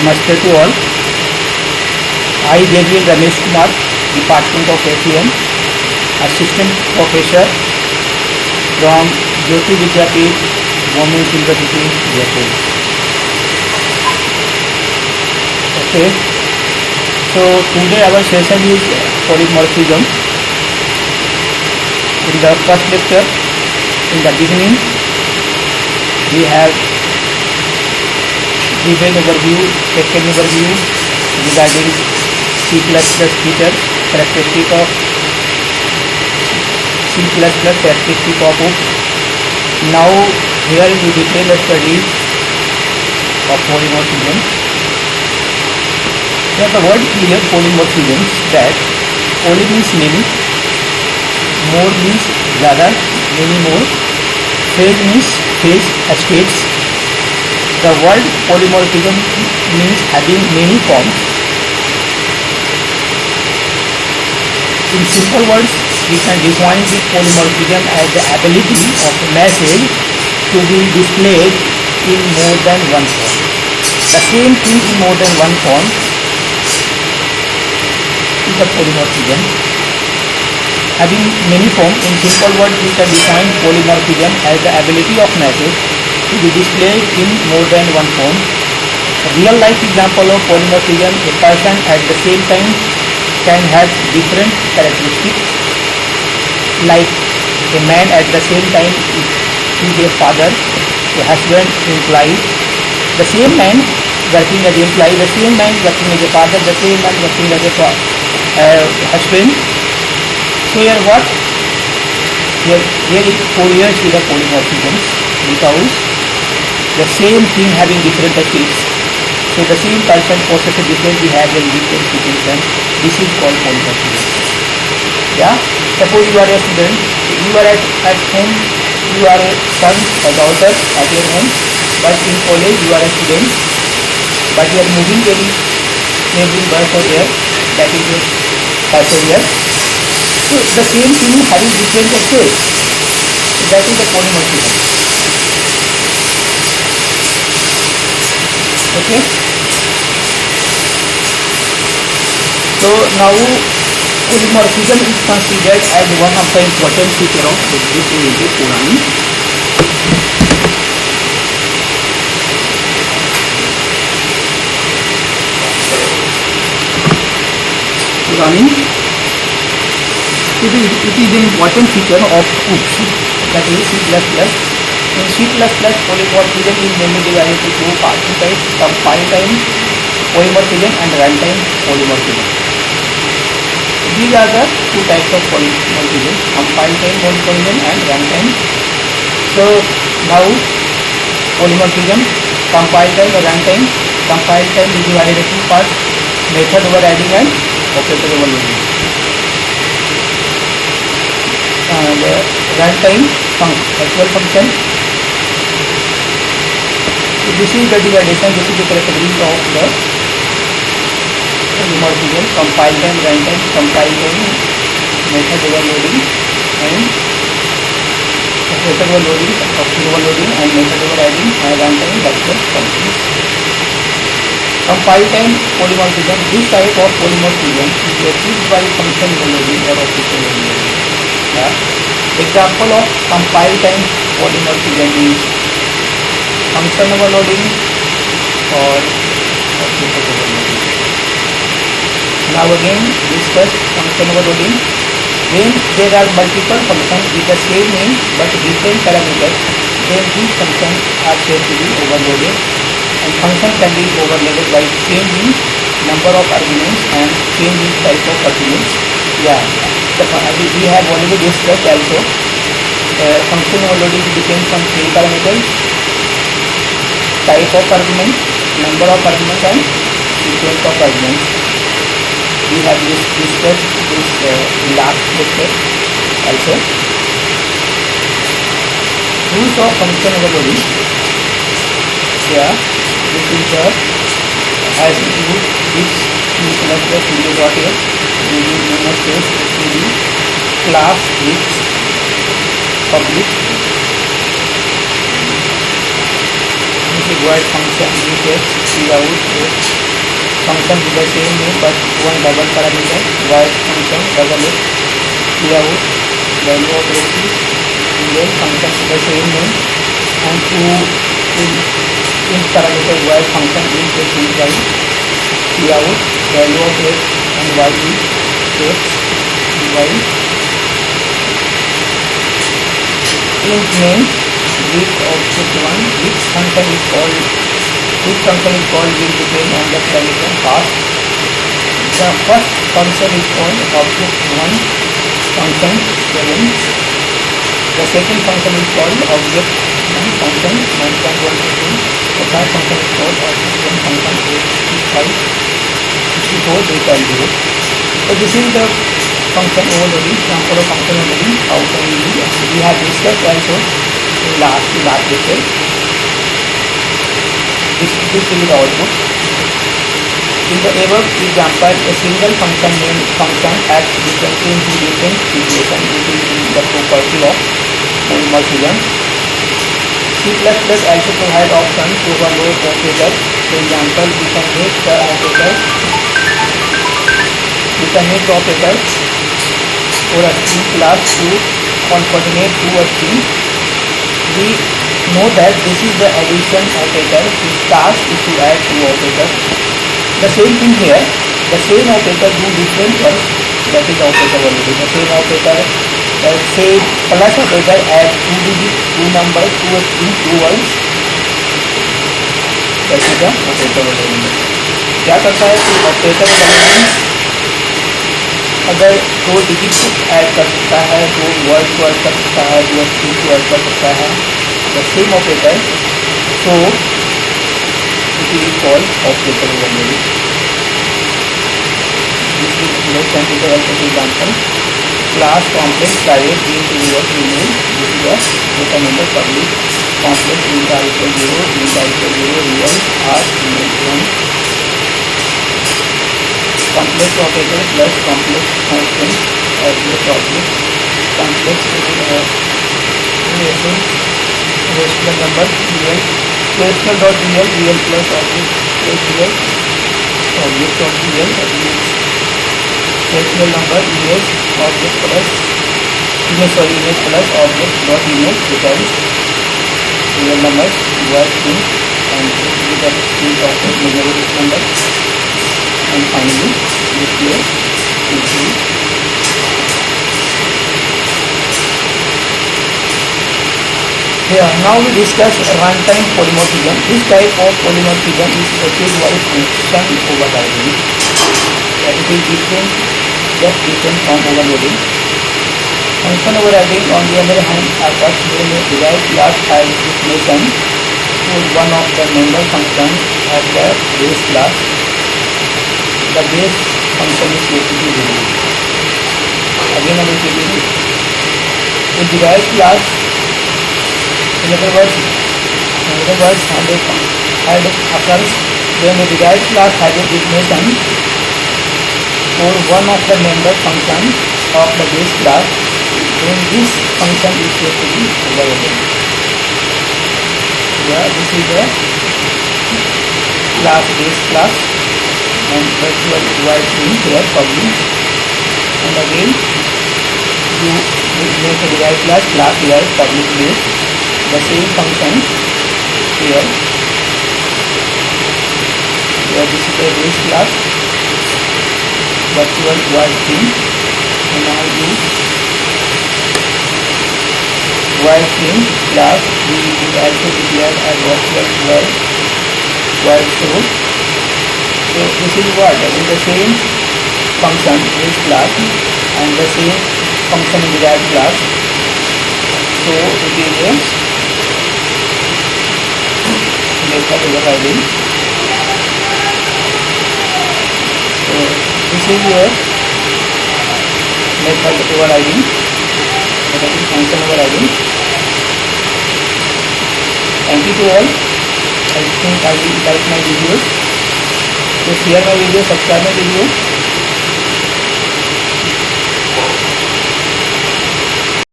Namaste to all. I, Devil Ramesh Kumar, Department of SEM, Assistant Professor from Jyoti Vidyapeeth, Women's University, Jaipur. Okay, so today our session is polymorphism. In the first lecture, in the beginning, we have given overview, second overview regarding C++ features, characteristic of C++, characteristic of OOPS. Now here is the detailed study of polymorphism. Now the word here polymorphism, that poly means many, more means ज़्यादा, many more, phase means phase, states. The word polymorphism means having many forms. In simple words, we can define this polymorphism as the ability of a message to be displayed in more than one form. The same thing in more than one form is the polymorphism. Having many forms, in simple words, we can define polymorphism as the ability of message to be displayed in more than one form. A real life example of polymorphism, a person at the same time can have different characteristics, like a man at the same time is a father, a husband, employee. The same man working as employee, the same man working as a father, the same man working as a husband. So here what? Here is 4 years with the polymorphism, because the same thing having different states. So the same person possesses different behavior in different situation. This is called polymorphism. Yeah. Suppose you are a student. You are at home. You are a son, a daughter at your home. But in college you are a student. But you are moving every bus or air. That is a passenger. So the same thing having different states. So that is the polymorphism. Okay. So now polymorphism is considered as one of the important feature of object-oriented programming. It is an important feature of OOPS, that is C++. In C++, polymorphism is mainly divided into two types: compile time polymorphism and runtime polymorphism. These are the two types of polymorphism: compile time polymorphism and runtime. So now polymorphism, compile time and runtime. Compile time is divided into two parts: method overriding and operator overloading. And runtime actual function. So this is the division, this is the category of the polymorphism: compile time, runtime, compile time, method overloading and operator overloading, and method overriding, and runtime actual functions. Compile time polymorphism. This type of polymorphism is achieved by function overloading or operator overloading. Example of compile time polymorphism is function overloading or operator overloading. Now again discuss function overloading. When there are multiple functions with the same name but different parameters, then these functions are said to be overloaded, and function can be overloaded by changing number of arguments and changing type of arguments. Yeah. We have already discussed also. Function overloading depends on 3 parameters: type of argument, number of arguments, and sequence of arguments. We have discussed this last lecture also. Rules of function overloading. Yeah, this is the has include this studio.h using namespace std class with public. This is void function with x cout x function with the same name but one double parameter void function double x cout value of x is real function with the same name and two int parameter void function int x is y cout value of x and y is x y int name with object 1 which function is called will depend on the parameter passed. The first function is called object 1 function 7. The second function is called object 1 function 9.1. The third function is called object 1 function 865 64 data 0. So this is the function overloading, example of function overloading. How can we do? We have discussed also in last lecture. This is the output. In the above example, a single function named function acts differently in two different situations. This is the property of polymorphism. C++ also provide option to overload operators. For example, we can make the operator or a string class to concatenate to a string. We know that this is the addition operator whose task is to add two operators. The same thing here, the same operator do different work, that is operator overloading. The same operator, say plus operator add two numbers to a string, two words, that is the operator overloading. क्या करता है कि operator overloading अगर दो digit add कर सकता है, दो वर्ड को ऐड कर सकता है, दो स्ट्रिंग को ऐड कर सकता है, the same operator, so it is called operator overloading. This is late consider also the example. Class complex private int your email. This is a data member public complex int r equal 0 int r equal 0 real r email 1. Complex operator plus complex constant object complex rational number real rational dot real plus object plus real object of real rational number image object plus image plus object dot image returns real numbers word string and with the string of memory number. And finally display include. Here now we discuss runtime polymorphism. This type of polymorphism is achieved by function overriding. It is different from overloading. Function overriding on the other hand occurs when a derived class has definition for one of the member functions of the base class. The base function is basically removed. Again I will repeat it. A derived class, in other words, had occurs when a derived class has a definition for one of the member functions of the base class, then this function is basically overloaded. Yeah, this is the class base class. And virtual void string here public, and again you make a derived class derived public base, the same function here this is a base class virtual void string, and now you void string class we will also declare as virtual void source. So this is what? That is the same function base class and the same function derived class. So it is a method overriding. So this is your method overriding, that is function overriding. Thank you to all. I think I will like my videos. So share my video, subscribe my video.